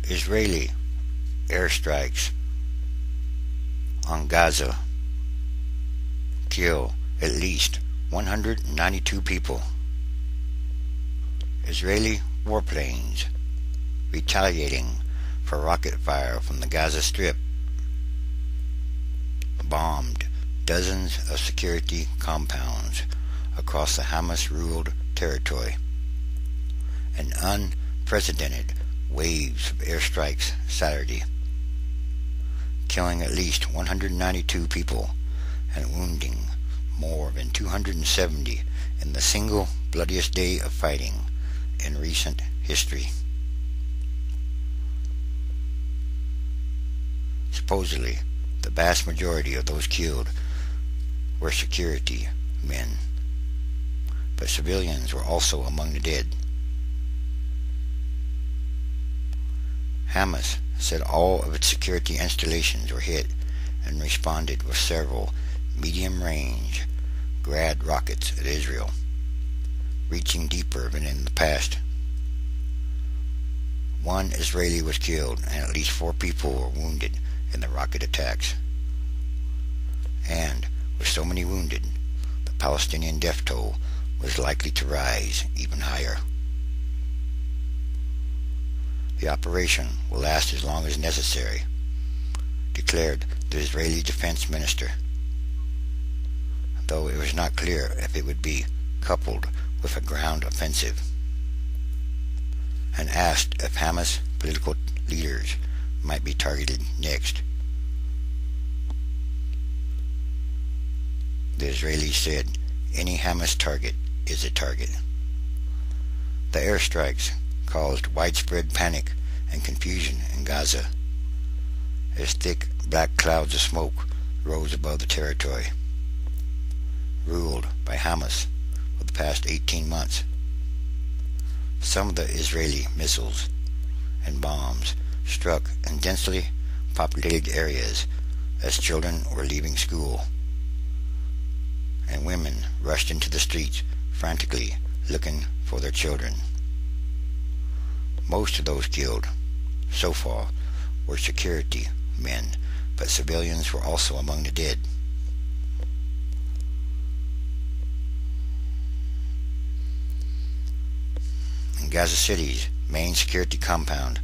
Israeli airstrikes on Gaza kill at least 192 people. Israeli warplanes retaliating for rocket fire from the Gaza-Strip bombed dozens of security compounds across the Hamas-ruled territory. An unprecedented waves of airstrikes Saturday, killing at least 192 people and wounding more than 270 in the single bloodiest day of fighting in recent history. Supposedly, the vast majority of those killed were security men, but civilians were also among the dead. Hamas said all of its security installations were hit and responded with several medium-range Grad rockets at Israel, reaching deeper than in the past. One Israeli was killed and at least 4 people were wounded in the rocket attacks. And with so many wounded, the Palestinian death toll was likely to rise even higher. The operation will last as long as necessary, declared the Israeli defense minister, though it was not clear if it would be coupled with a ground offensive, and asked if Hamas political leaders might be targeted next. The Israelis said any Hamas target is a target. The airstrikes caused widespread panic and confusion in Gaza as thick black clouds of smoke rose above the territory ruled by Hamas for the past 18 months. Some of the Israeli missiles and bombs struck in densely populated areas as children were leaving school, and women rushed into the streets frantically looking for their children. Most of those killed, so far, were security men, but civilians were also among the dead. In Gaza City's main security compound,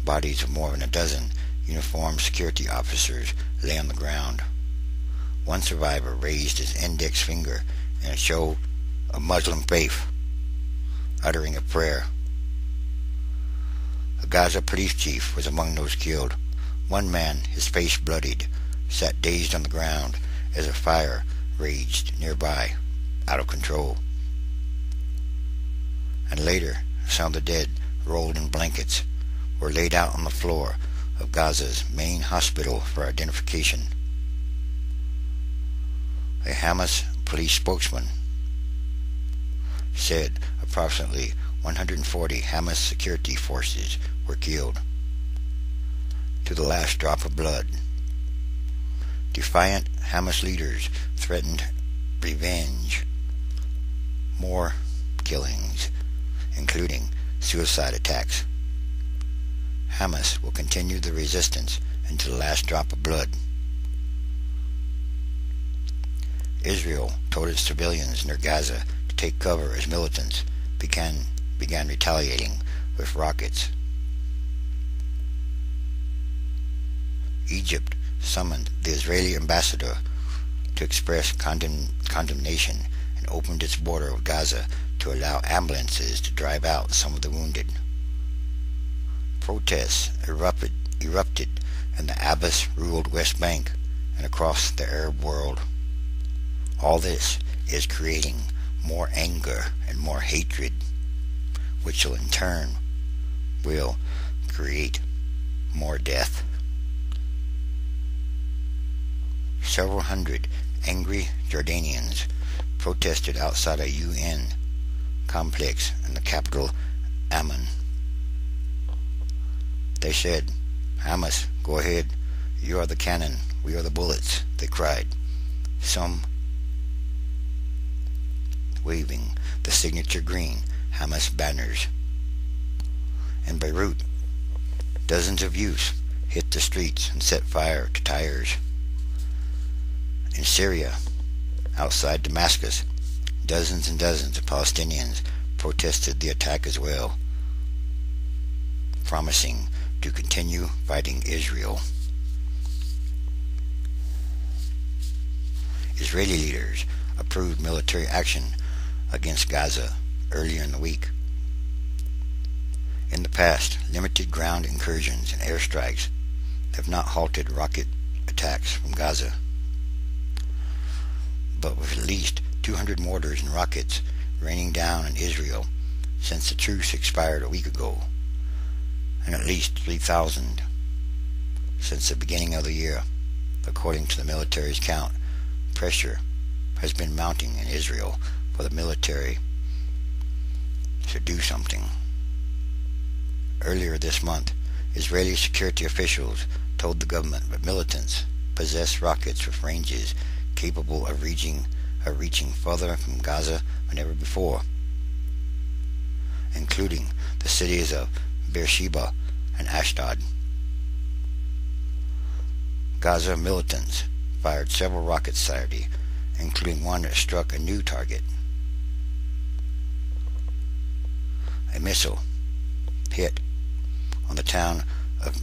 bodies of more than a dozen uniformed security officers lay on the ground. One survivor raised his index finger in a show of Muslim faith, uttering a prayer. A Gaza police chief was among those killed. One man, his face bloodied, sat dazed on the ground as a fire raged nearby, out of control. And later, some of the dead, rolled in blankets, were laid out on the floor of Gaza's main hospital for identification. A Hamas police spokesman said approximately 140 Hamas security forces were killed, to the last drop of blood. Defiant Hamas leaders threatened revenge, more killings, including suicide attacks. Hamas will continue the resistance until the last drop of blood. Israel told its civilians near Gaza to take cover as militants began retaliating with rockets. Egypt summoned the Israeli ambassador to express condemnation and opened its border with Gaza to allow ambulances to drive out some of the wounded. Protests erupted in the Abbas-ruled West Bank and across the Arab world. All this is creating more anger and more hatred, which will in turn will create more death. Several hundred angry Jordanians protested outside a UN complex in the capital Amman. They said, "Hamas, go ahead. You are the cannon. We are the bullets," they cried, some waving the signature green Hamas banners. In Beirut, Dozens of youths hit the streets and set fire to tires. In Syria, outside Damascus, dozens and dozens of Palestinians protested the attack as well, promising to continue fighting Israel. Israeli leaders approved military action against Gaza earlier in the week. In the past, limited ground incursions and airstrikes have not halted rocket attacks from Gaza. But with at least 200 mortars and rockets raining down on Israel since the truce expired a week ago, and at least 3,000 since the beginning of the year, according to the military's count, pressure has been mounting in Israel for the military to do something. Earlier this month, Israeli security officials told the government that militants possess rockets with ranges capable of reaching further from Gaza than ever before, including the cities of Beersheba and Ashdod. Gaza militants fired several rockets Saturday, including one that struck a new target. A missile hit on the town of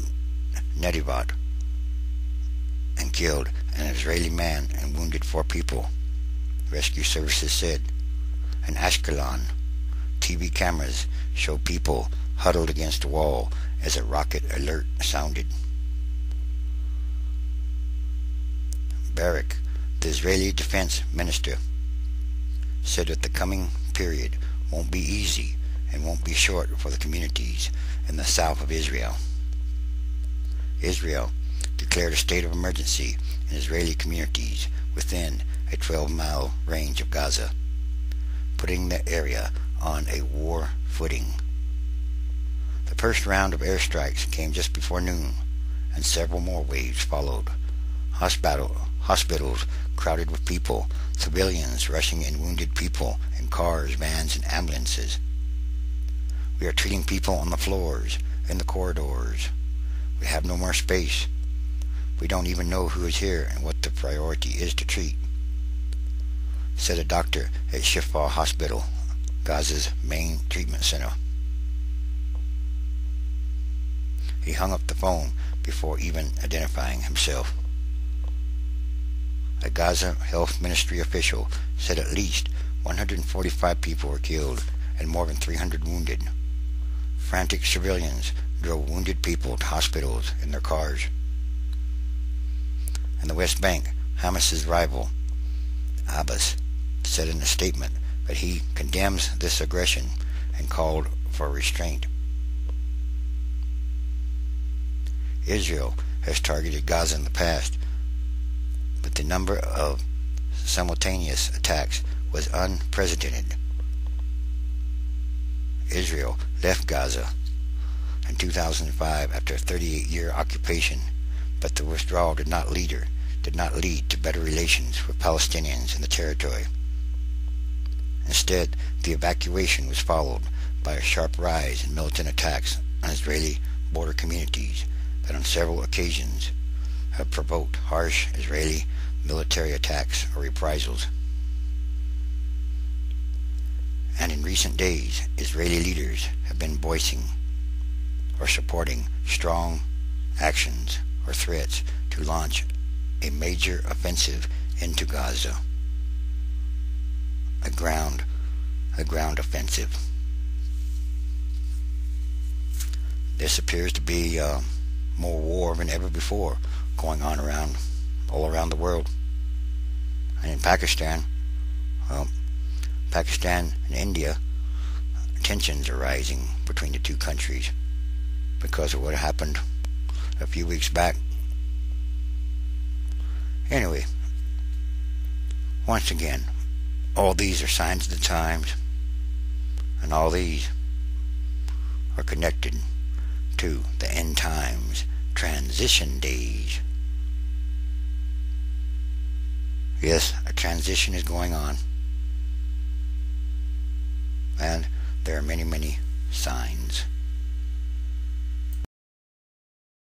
Netivot and killed an Israeli man and wounded 4 people, rescue services said. In Ashkelon, TV cameras show people huddled against a wall as a rocket alert sounded. Barak, the Israeli defense minister, said that the coming period won't be easy and won't be short for the communities in the south of Israel. Israel declared a state of emergency in Israeli communities within a 12-mile range of Gaza, putting the area on a war footing. The first round of airstrikes came just before noon, and several more waves followed. Hospitals crowded with people, civilians rushing in, wounded people in cars, vans, and ambulances. We are treating people on the floors, in the corridors. We have no more space. We don't even know who is here and what the priority is to treat, said a doctor at Shifa Hospital, Gaza's main treatment center. He hung up the phone before even identifying himself. A Gaza Health Ministry official said at least 145 people were killed and more than 300 wounded. Frantic civilians drove wounded people to hospitals in their cars. In the West Bank, Hamas's rival, Abbas, said in a statement that he condemns this aggression and called for restraint. Israel has targeted Gaza in the past, but the number of simultaneous attacks was unprecedented. Israel left Gaza in 2005 after a 38-year occupation, but the withdrawal did not lead to better relations with Palestinians in the territory. Instead, the evacuation was followed by a sharp rise in militant attacks on Israeli border communities that on several occasions have provoked harsh Israeli military attacks or reprisals. And in recent days, Israeli leaders have been voicing or supporting strong actions or threats to launch a major offensive into Gaza, a ground offensive. This appears to be more war than ever before going on all around the world. And in Pakistan, Pakistan and India, tensions are rising between the two countries because of what happened a few weeks back. Anyway, once again, all these are signs of the times, and all these are connected to the end times transition days. Yes, a transition is going on, and there are many, many signs.